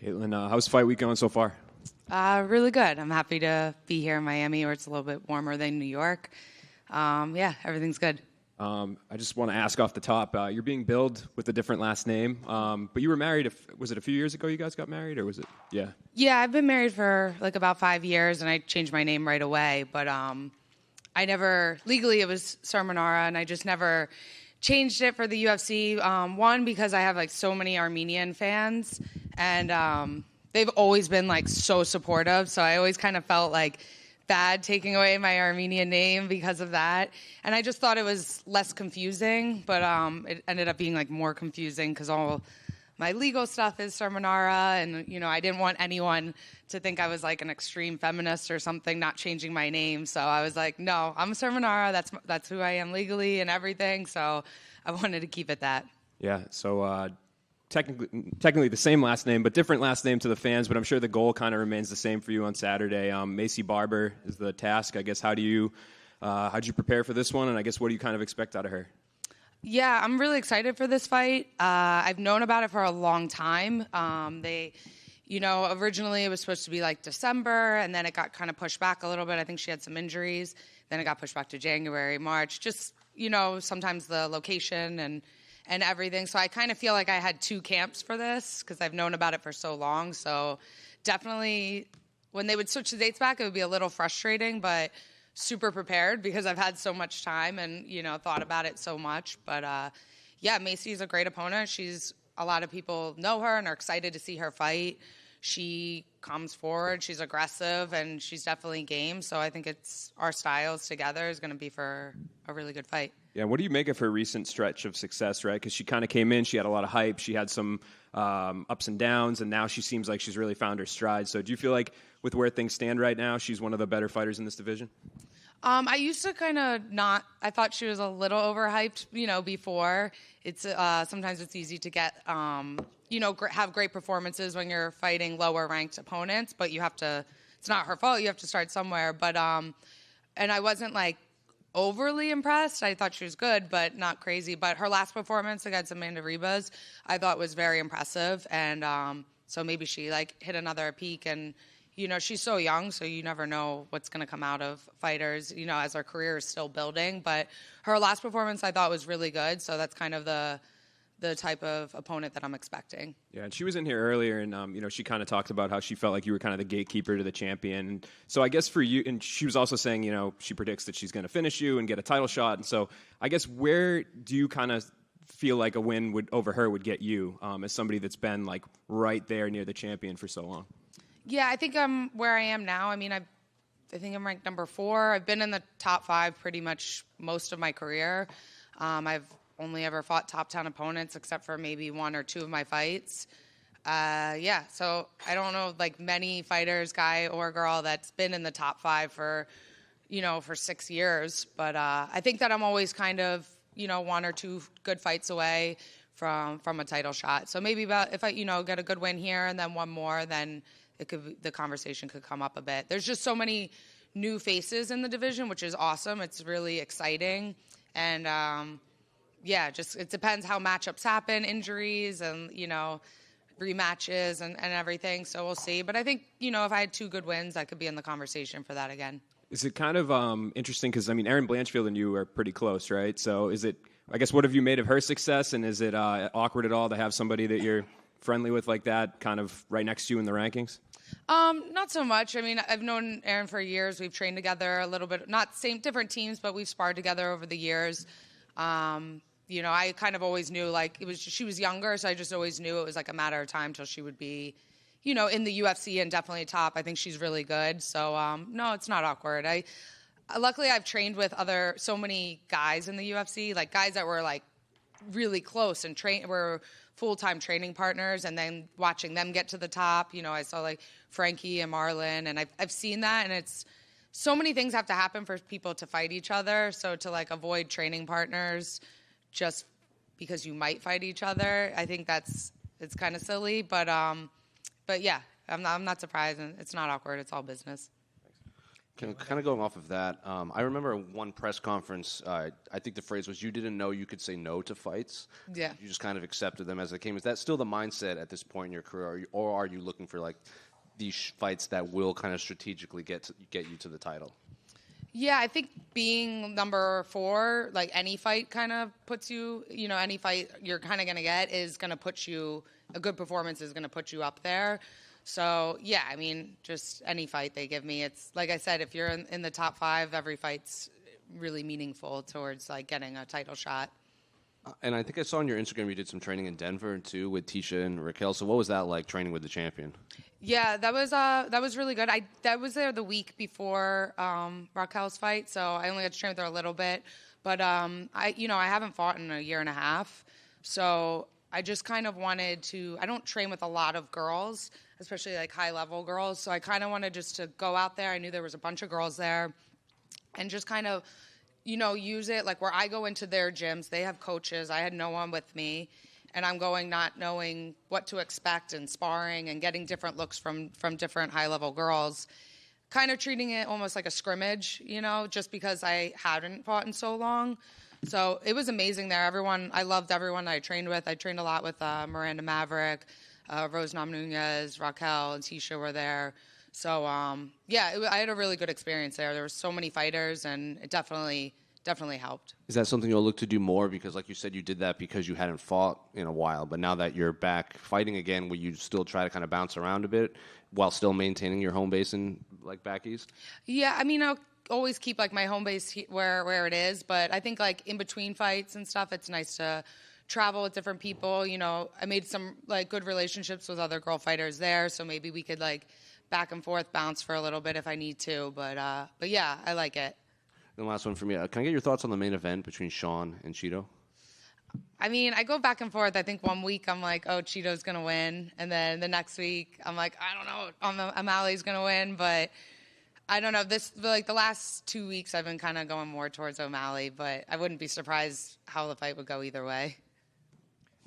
Katlyn, how's fight week going so far? Really good. I'm happy to be here in Miami where it's a little bit warmer than New York. Yeah, everything's good. I just want to ask off the top, you're being billed with a different last name, but you were married, was it a few years ago you guys got married, or was it, yeah? Yeah, I've been married for like about 5 years, and I changed my name right away, but I never, legally it was Cerminara, and I just never changed it for the UFC. One, because I have like so many Armenian fans, and they've always been like so supportive, so I always kind of felt like bad taking away my Armenian name because of that. And I just thought it was less confusing, but it ended up being like more confusing because all my legal stuff is Cerminara, and I didn't want anyone to think I was like an extreme feminist or something, not changing my name. So I was like, no, I'm Cerminara. That's who I am legally and everything. So I wanted to keep it that. Yeah. So technically the same last name, but different last name to the fans. But I'm sure the goal kind of remains the same for you on Saturday. Macy Barber is the task. I guess how'd you prepare for this one? And I guess what do you kind of expect out of her? Yeah, I'm really excited for this fight. I've known about it for a long time. Originally it was supposed to be like December, and then it got kind of pushed back a little bit. I think she had some injuries. Then it got pushed back to January, March. Just, sometimes the location and everything. So I kind of feel like I had two camps for this because I've known about it for so long. So definitely when they would switch the dates back, it would be a little frustrating, but super prepared because I've had so much time and, thought about it so much. But, yeah, Macy's a great opponent. A lot of people know her and are excited to see her fight. She comes forward, she's aggressive, and she's definitely game. So I think our styles together is going to be for a really good fight. Yeah, what do you make of her recent stretch of success, right? Because she kind of came in, she had a lot of hype, she had some ups and downs, and now she seems like she's really found her stride. So do you feel like with where things stand right now, she's one of the better fighters in this division? I used to kind of I thought she was a little overhyped, before. It's sometimes it's easy to get, have great performances when you're fighting lower ranked opponents, but it's not her fault. You have to start somewhere. But, and I wasn't like overly impressed. I thought she was good, but not crazy. But her last performance against Amanda Ribas, I thought was very impressive. And so maybe she like hit another peak, and she's so young, so you never know what's going to come out of fighters, as her career is still building. But her last performance I thought was really good, so that's kind of the type of opponent that I'm expecting. Yeah, and she was in here earlier, and she kind of talked about how she felt like you were kind of the gatekeeper to the champion. And so I guess for you, and she was also saying, she predicts that she's going to finish you and get a title shot. And so I guess where do you kind of feel like a win over her would get you as somebody that's been like right there near the champion for so long? Yeah, I think I'm where I am now. I mean, I think I'm ranked number 4. I've been in the top 5 pretty much most of my career. I've only ever fought top 10 opponents except for maybe 1 or 2 of my fights. Yeah, so I don't know like many fighters, guy or girl, that's been in the top 5 for 6 years. But I think that I'm always kind of, 1 or 2 good fights away from a title shot. So maybe if I, get a good win here and then one more, then the conversation could come up a bit. There's just so many new faces in the division, which is awesome. It's really exciting. And, just it depends how matchups happen, injuries and, rematches and everything. So we'll see. But I think, if I had 2 good wins, I could be in the conversation for that again. Is it kind of interesting? Because, Erin Blanchfield and you are pretty close, right? So I guess, what have you made of her success? And is it awkward at all to have somebody that you're friendly with like that kind of right next to you in the rankings? Not so much. I mean, I've known Erin for years. We've trained together a little bit, different teams, but we've sparred together over the years. I kind of always knew like she was younger, so I just always knew it was like a matter of time till she would be, in the UFC and definitely top. I think she's really good. So, no, it's not awkward. Luckily I've trained with so many guys in the UFC, like guys that were like really close and were full-time training partners, and then watching them get to the top. I saw like Frankie and Marlon, and I've seen that, and it's so many things have to happen for people to fight each other. So to like avoid training partners just because you might fight each other, I think it's kind of silly. But yeah, I'm not surprised, and it's not awkward. It's all business. Kind of going off of that, I remember one press conference, I think the phrase was, you didn't know you could say no to fights. Yeah. You just kind of accepted them as they came. Is that still the mindset at this point in your career, or are you looking for like these fights that will kind of strategically get you to the title? Yeah, I think being number 4, like any fight kind of puts you, any fight you're kind of going to get is going to put you, a good performance is going to put you up there. So, yeah, I mean, just any fight they give me. It's, like I said, if you're in the top 5, every fight's really meaningful towards, like, getting a title shot. And I think I saw on your Instagram you did some training in Denver, too, with Tisha and Raquel. So what was that like, training with the champion? Yeah, that was really good. I was there the week before Raquel's fight, so I only got to train with her a little bit. But I haven't fought in a year and a half, so I just kind of wanted to. I don't train with a lot of girls, especially like high level girls. So I kind of wanted just to go out there. I knew there was a bunch of girls there, and just kind of, use it like where I go into their gyms. They have coaches. I had no one with me. And I'm going not knowing what to expect and sparring and getting different looks from different high-level girls, kind of treating it almost like a scrimmage, just because I hadn't fought in so long. So it was amazing there. I loved everyone I trained with. I trained a lot with Miranda Maverick, Rose Namajunas, Raquel, and Tisha were there. So, I had a really good experience there. There were so many fighters, and it definitely helped. Is that something you'll look to do more? Because like you said, you did that because you hadn't fought in a while. But now that you're back fighting again, will you still try to kind of bounce around a bit while still maintaining your home base in like back east? Yeah, I mean, I'll always keep like my home base where it is. But I think like in between fights and stuff, it's nice to travel with different people. I made some like good relationships with other girl fighters there. So maybe we could like back and forth bounce for a little bit if I need to. But yeah, I like it. And the last one for me. Can I get your thoughts on the main event between Sean and Cheeto? I mean, I go back and forth. I think one week I'm like, oh, Cheeto's going to win. And then the next week I'm like, I don't know, O'Malley's going to win. But I don't know. The last 2 weeks I've been kind of going more towards O'Malley. But I wouldn't be surprised how the fight would go either way.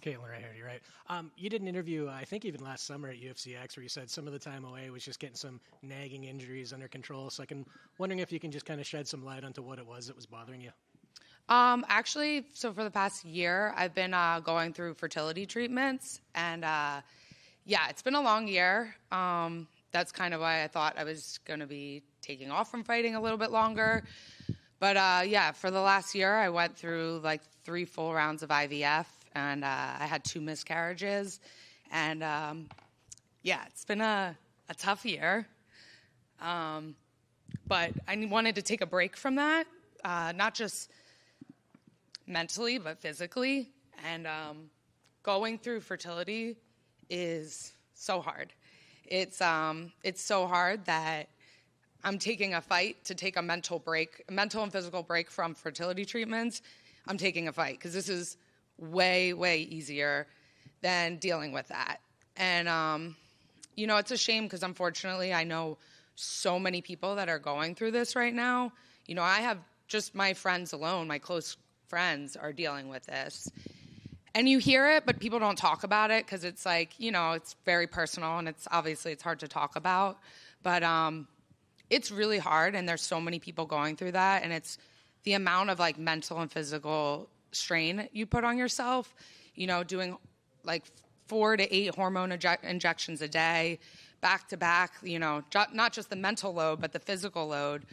Katlyn, right here, you're right. You did an interview, I think even last summer at UFCX, where you said some of the time away was just getting some nagging injuries under control. So I'm wondering if you can just kind of shed some light onto what it was that was bothering you. Actually, so for the past year, I've been going through fertility treatments. And, it's been a long year. That's kind of why I thought I was going to be taking off from fighting a little bit longer. But, for the last year, I went through like 3 full rounds of IVF. And I had 2 miscarriages. And, it's been a tough year. But I wanted to take a break from that, not just mentally, but physically. And going through fertility is so hard. It's so hard that I'm taking a fight to take a mental and physical break from fertility treatments. I'm taking a fight because this is way, way easier than dealing with that. And, it's a shame because unfortunately I know so many people that are going through this right now. I have just my friends alone, my close friends are dealing with this. And you hear it, but people don't talk about it because it's like, it's very personal and it's hard to talk about. But it's really hard and there's so many people going through that. And it's the amount of like mental and physical strain you put on yourself, doing like 4 to 8 hormone injections a day, back to back, not just the mental load, but the physical load.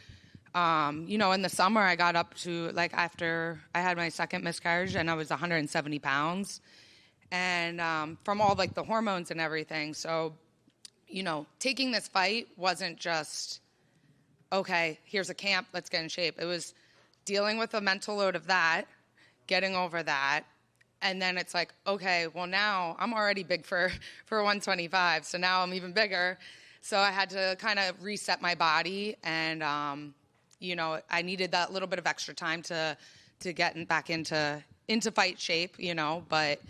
In the summer, I got up to like after I had my second miscarriage and I was 170 pounds and from all like the hormones and everything. So, taking this fight wasn't just, okay, here's a camp, let's get in shape. It was dealing with the mental load of that, getting over that, and then it's like, okay, well now I'm already big for 125, so now I'm even bigger. So I had to kind of reset my body, and I needed that little bit of extra time to get back into fight shape, But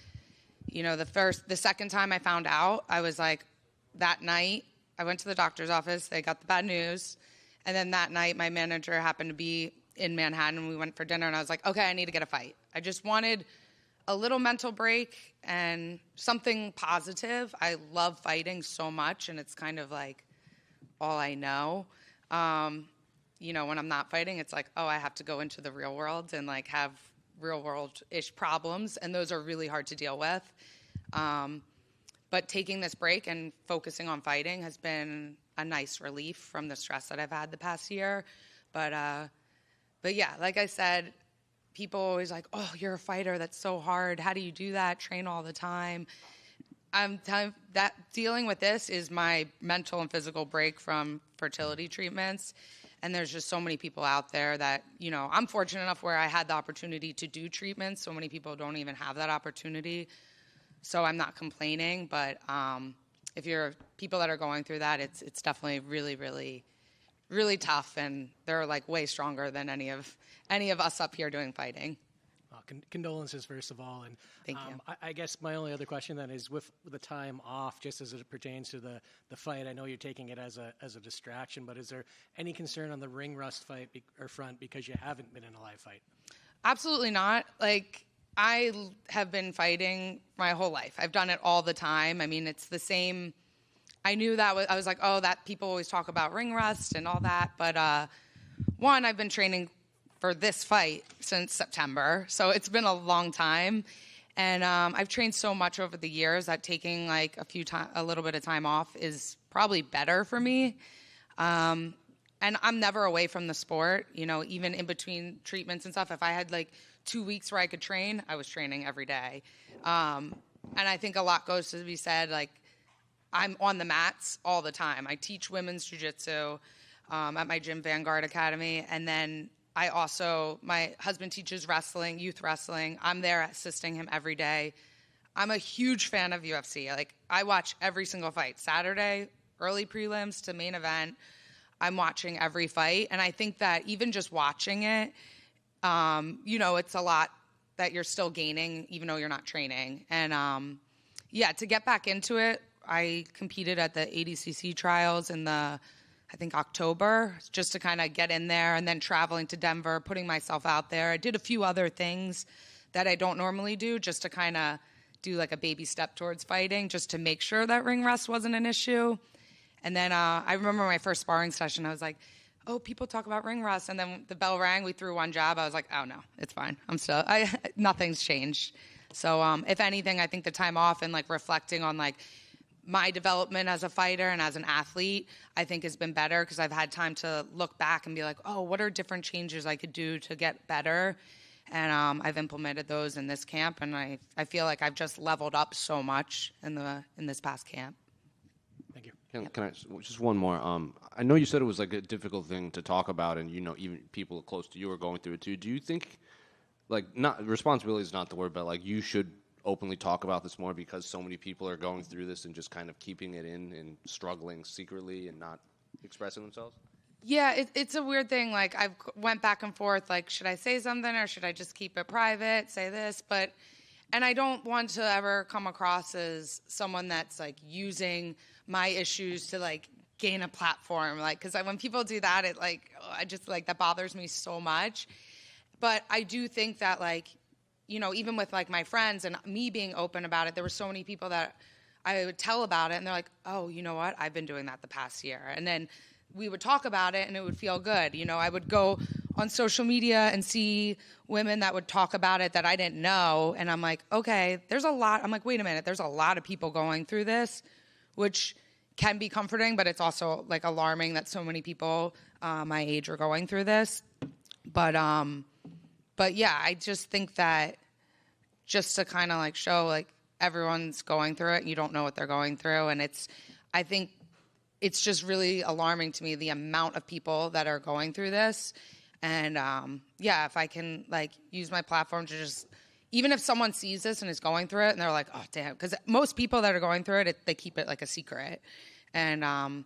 the second time I found out, I was like, that night I went to the doctor's office. They got the bad news, and then that night my manager happened to be in Manhattan. We went for dinner, and I was like, okay, I need to get a fight. I just wanted a little mental break and something positive. I love fighting so much, and it's kind of like all I know. when I'm not fighting, it's like, oh, I have to go into the real world and like have real world-ish problems. And those are really hard to deal with. But taking this break and focusing on fighting has been a nice relief from the stress that I've had the past year. But yeah, like I said, people always like, oh, you're a fighter. That's so hard. How do you do that? Train all the time. I'm telling that dealing with this is my mental and physical break from fertility treatments. And there's just so many people out there that, I'm fortunate enough where I had the opportunity to do treatments. So many people don't even have that opportunity. So I'm not complaining. But if you're people that are going through that, it's definitely really, really, really tough. And they're like way stronger than any of us up here doing fighting. Condolences, first of all. And Thank you. I guess my only other question then is with the time off, just as it pertains to the fight, I know you're taking it as a distraction, but is there any concern on the ring rust front because you haven't been in a live fight? Absolutely not. Like, I have been fighting my whole life. I've done it all the time. I mean, it's the same. I knew that I was like, oh, that people always talk about ring rust and all that. But one, I've been training for this fight since September. So it's been a long time. And I've trained so much over the years that taking like a little bit of time off is probably better for me. And I'm never away from the sport, even in between treatments and stuff. If I had like 2 weeks where I could train, I was training every day. And I think a lot goes to be said, like, I'm on the mats all the time. I teach women's jiu-jitsu at my gym, Vanguard Academy. And then my husband teaches wrestling, youth wrestling. I'm there assisting him every day. I'm a huge fan of UFC. Like, I watch every single fight. Saturday, early prelims to main event. I'm watching every fight. And I think that even just watching it, it's a lot that you're still gaining, even though you're not training. And, to get back into it, I competed at the ADCC trials in I think October, just to kind of get in there, and then traveling to Denver, putting myself out there. I did a few other things that I don't normally do, just to kind of do like a baby step towards fighting, just to make sure that ring rust wasn't an issue. And then I remember my first sparring session, I was like, oh, people talk about ring rust. And then the bell rang, we threw one jab. I was like, oh no, it's fine. Nothing's changed. So if anything, I think the time off and like reflecting on like my development as a fighter and as an athlete, I think has been better because I've had time to look back and be like, oh, what are different changes I could do to get better? And I've implemented those in this camp, and I feel like I've just leveled up so much in this past camp. Thank you. Can I just one more? I know you said it was like a difficult thing to talk about, and even people close to you are going through it too. Do you think, like, not responsibility is not the word, but like you should openly talk about this more because so many people are going through this and just kind of keeping it in and struggling secretly and not expressing themselves? Yeah, it's a weird thing. Like, I've went back and forth, like, should I say something or should I just keep it private, say this? And I don't want to ever come across as someone that's, like, using my issues to, like, gain a platform. Like, because when people do that, that bothers me so much. But I do think that, like, even with like my friends and me being open about it, there were so many people that I would tell about it and they're like, oh, you know what? I've been doing that the past year. And then we would talk about it and it would feel good. I would go on social media and see women that would talk about it that I didn't know. And I'm like, okay, there's a lot. I'm like, wait a minute. There's a lot of people going through this, which can be comforting, but it's also like alarming that so many people my age are going through this. But yeah, I just think that just to kind of like show like everyone's going through it, you don't know what they're going through. And I think it's just really alarming to me, the amount of people that are going through this. And if I can like use my platform to just, even if someone sees this and is going through it and they're like, oh damn, because most people that are going through it, they keep it like a secret. And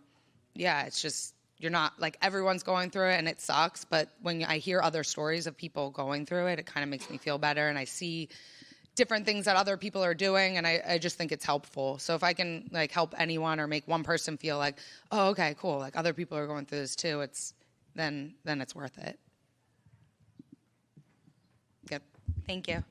it's just, you're not like everyone's going through it and it sucks. But when I hear other stories of people going through it, it kind of makes me feel better. And I see different things that other people are doing. And I just think it's helpful. So if I can like help anyone or make one person feel like, oh, okay, cool. Like other people are going through this too. Then it's worth it. Good. Thank you.